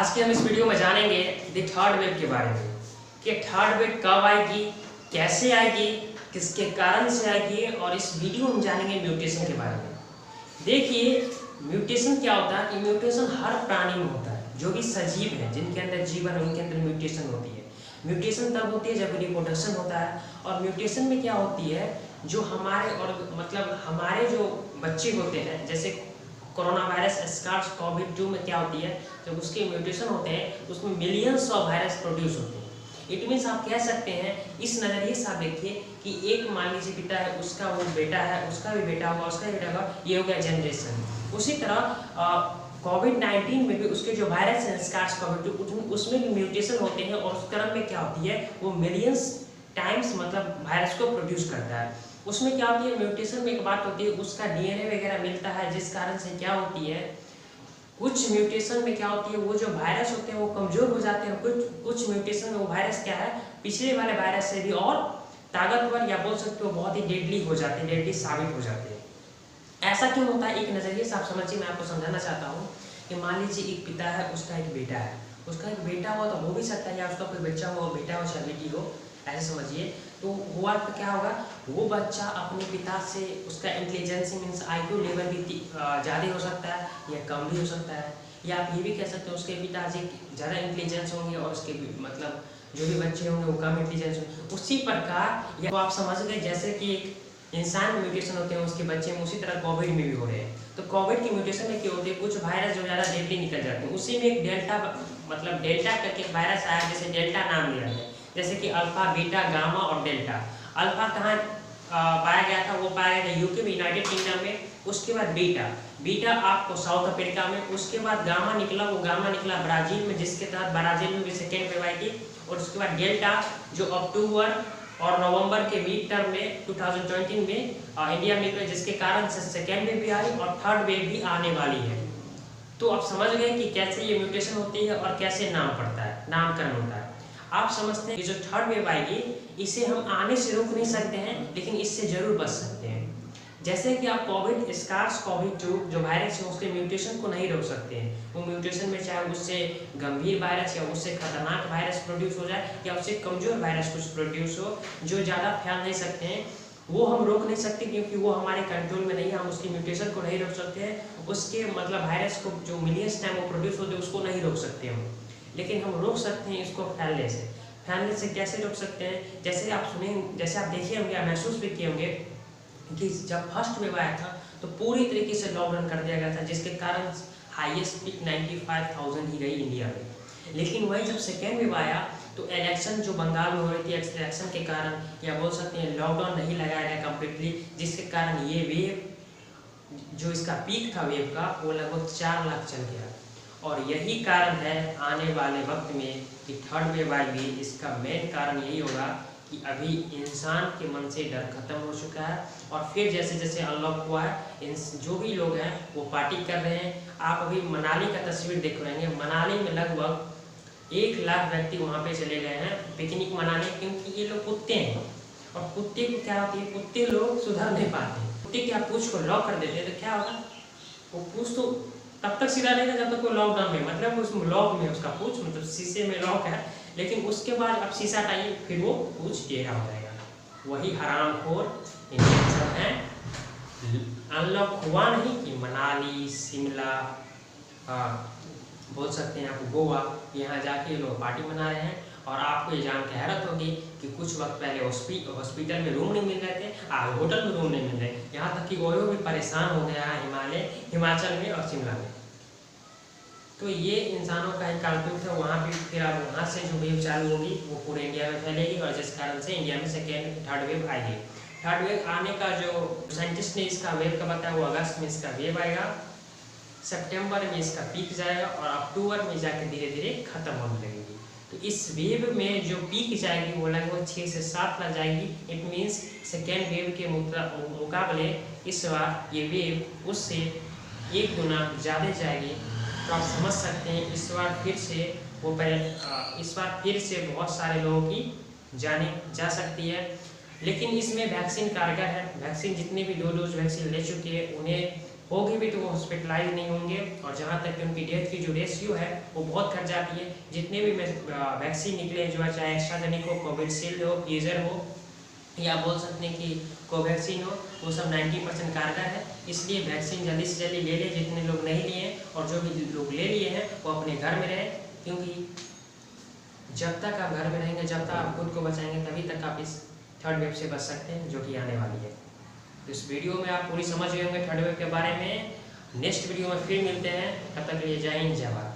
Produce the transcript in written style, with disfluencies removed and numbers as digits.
आज के हम इस वीडियो में जानेंगे द थर्ड वेव के बारे में कि थर्ड वेव कब आएगी, कैसे आएगी, किसके कारण से आएगी और इस वीडियो में जानेंगे म्यूटेशन के बारे में। देखिए म्यूटेशन क्या होता है कि म्यूटेशन हर प्राणी में होता है, जो भी सजीव है जिनके अंदर जीवन है उनके अंदर म्यूटेशन होती है। म्यूटेशन तब होती है जब रिप्रोडक्शन होता है। और म्यूटेशन में क्या होती है, जो हमारे और मतलब हमारे जो बच्चे होते हैं, जैसे कोरोना वायरस SARS CoV-2 में क्या होती है, जब उसके म्यूटेशन होते हैं उसमें मिलियंस ऑफ वायरस प्रोड्यूस होते हैं। इट मीन्स आप कह सकते हैं, इस नज़रिए से आप देखिए कि एक मान लीजिए पिता है, उसका वो बेटा है, उसका भी बेटा होगा, उसका भी बेटा होगा, ये हो गया जनरेशन। उसी तरह कोविड-19 में भी उसके जो वायरस है SARS CoV-2 उसमें भी म्यूटेशन होते हैं और उस क्रम में क्या होती है, वो मिलियंस टाइम्स मतलब वायरस को प्रोड्यूस करता है। उसमें क्या होती है, म्यूटेशन में एक बात होती है, उसका DNA वगैरह मिलता है, जिस कारण से क्या होती है, कुछ म्यूटेशन में क्या होती है, वो जो वायरस होते हैं वो कमज़ोर हो जाते हैं। कुछ म्यूटेशन में वो वायरस क्या है, पिछले वाले वायरस से भी और ताकतवर या बोल सकते हो बहुत ही डेडली हो जाते हैं, डेडली साबित हो जाते हैं। ऐसा क्यों होता है, एक नज़रिए से आप समझिए, मैं आपको समझाना चाहता हूँ कि मान लीजिए एक पिता है, उसका एक बेटा है, उसका एक बेटा हो तो हो भी सकता है, या उसका कोई बच्चा हो, बेटा हो चाहे बेटी हो, ऐसे समझिए। तो हुआ तो क्या होगा, वो बच्चा अपने पिता से उसका इंटेलिजेंस मीन्स IQ लेवल भी ज़्यादा हो सकता है या कम भी हो सकता है, या आप ये भी कह सकते हो उसके पिताजी ज़्यादा इंटेलिजेंस होंगे और उसके मतलब जो भी बच्चे होंगे वो कम इंटेलिजेंस होंगे। उसी प्रकार या तो आप समझ गए, जैसे कि एक इंसान में म्यूटेशन होते हैं उसके बच्चे में, उसी तरह कोविड में भी हो रहे हैं। तो कोविड की म्यूटेशन में क्या होती है, कुछ वायरस जो ज़्यादा डेडली निकल जाते हैं, उसी में एक डेल्टा मतलब डेल्टा करके वायरस आया, जैसे डेल्टा नाम लिया है, जैसे कि अल्फा, बीटा, गामा और डेल्टा। अल्फा कहाँ पाया गया था, वो पाया गया था यूके में, यूनाइटेड किंगडम में। उसके बाद बीटा आपको साउथ अफ्रीका में। उसके बाद गामा निकला, वो गामा निकला ब्राज़ील में, जिसके तहत ब्राज़ील में भी सेकेंड वेव आई थी। और उसके बाद डेल्टा जो अक्टूबर और नवंबर के मिड टर्म में 2020 में इंडिया में निकले, जिसके कारण से सेकेंड वेव भी आई और थर्ड वेव भी आने वाली है। तो आप समझ गए कि कैसे ये म्यूटेशन होती है और कैसे नाम पड़ता है, नामकरण होता है। आप समझते हैं कि जो थर्ड वेव आएगी इसे हम आने से रोक नहीं सकते हैं, लेकिन इससे जरूर बच सकते हैं। जैसे कि आप SARS CoV-2 जो वायरस है उसके म्यूटेशन को नहीं रोक सकते हैं। वो म्यूटेशन में चाहे उससे गंभीर वायरस या उससे खतरनाक वायरस प्रोड्यूस हो जाए या उससे कमजोर वायरस कुछ प्रोड्यूस हो जो ज़्यादा फैल नहीं सकते हैं, वो हम रोक नहीं सकते क्योंकि वो हमारे कंट्रोल में नहीं है। हम उसकी म्यूटेशन को नहीं रोक सकते हैं, उसके मतलब वायरस को जो मिलियंस टाइम वो प्रोड्यूस होते हैं उसको नहीं रोक सकते हम, लेकिन हम रोक सकते हैं इसको फैलने से। फैलने से कैसे रोक सकते हैं, जैसे आप सुने, जैसे आप देखे होंगे या महसूस भी किए होंगे कि जब फर्स्ट वेव आया था तो पूरी तरीके से लॉकडाउन कर दिया गया था, जिसके कारण हाईएस्ट पीक 95,000 ही गई इंडिया में। लेकिन वही जब सेकेंड वेव आया तो इलेक्शन जो बंगाल में हो रही थी, इलेक्शन के कारण या बोल सकते हैं लॉकडाउन नहीं लगाया गया कम्प्लीटली, जिसके कारण ये वेव जो इसका पीक था वेव का वो लगभग 4 लाख चल गया। और यही कारण है आने वाले वक्त में कि थर्ड वेव आएगी। इसका मेन कारण यही होगा कि अभी इंसान के मन से डर खत्म हो चुका है और फिर जैसे जैसे अनलॉक हुआ है, जो भी लोग हैं वो पार्टी कर रहे हैं। आप अभी मनाली का तस्वीर देख रहे हैं, मनाली में लगभग 1 लाख व्यक्ति वहाँ पे चले गए हैं पिकनिक मनाने, क्योंकि ये लोग कुत्ते हैं और कुत्ते को क्या होती है, कुत्ते लोग सुधर नहीं पाते। कुत्ते की आप पूंछ को लॉक कर देते हैं तो क्या होगा, वो पूंछ तो तब तक सीधा रहेगा जब तक वो लॉकडाउन में मतलब उस लॉक में उसका पूंछ मतलब शीशे में लॉक है, लेकिन उसके बाद आप शीशा हटाइए फिर वो पूंछ टेढ़ा हो जाएगा। वही हरामखोर इंजेक्शन है। अनलॉक हुआ नहीं कि मनाली, शिमला, बोल सकते हैं आप गोवा, यहाँ जाके लोग पार्टी मना रहे हैं। और आपको ये जान के हैरत होगी कि कुछ वक्त पहले हॉस्पिटल में रूम नहीं मिल रहे थे, होटल में रूम नहीं मिल रहे, यहाँ तक कि वो भी परेशान हो गया है हिमाचल में और शिमला में। तो ये इंसानों का एक कारतूस है। वहाँ भी फिर अब वहाँ से जो वेव चालू होगी वो पूरे इंडिया में फैलेगी और जिस कारण से इंडिया में थर्ड वेव आएगी। थर्ड वेव आने का जो साइंटिस्ट ने इसका वेव का बताया वो अगस्त में इसका वेव आएगा, सितंबर में इसका पीक जाएगा और अक्टूबर में जाकर धीरे धीरे खत्म होने लगेगी। तो इस वेव में जो पीक जाएगी वो लगभग 6 से 7 लाख जाएगी। इट मीन्स सेकेंड वेव के मुकाबले इस बार ये वेव उससे 1 गुना ज़्यादा जाएगी। तो आप समझ सकते हैं इस बार फिर से बहुत सारे लोगों की जाने जा सकती है, लेकिन इसमें वैक्सीन कारगर है। वैक्सीन जितने भी 2 डोज वैक्सीन ले चुके हैं उन्हें होगी भी तो वो हॉस्पिटलाइज नहीं होंगे, और जहाँ तक कि उनकी डेथ की जो रेशियो है वो बहुत घट जाती है। जितने भी वैक्सीन निकले जो है, चाहे एस्ट्राजेनेका हो, कोविशील्ड हो, फाइजर हो, या बोल सकते हैं कि कोवैक्सीन हो, वो सब 90% कारगर है। इसलिए वैक्सीन जल्दी से जल्दी ले लें जितने लोग नहीं लिए हैं, और जो भी लोग ले लिए हैं वो अपने घर में रहें, क्योंकि जब तक आप घर में रहेंगे, जब तक आप खुद को बचाएंगे, तभी तक आप इस थर्ड वेव से बच सकते हैं जो कि आने वाली है। तो इस वीडियो में आप पूरी समझ गए होंगे थर्ड वेव के बारे में। नेक्स्ट वीडियो में फिर मिलते हैं, तब तक के लिए जय हिंद, जय भारत।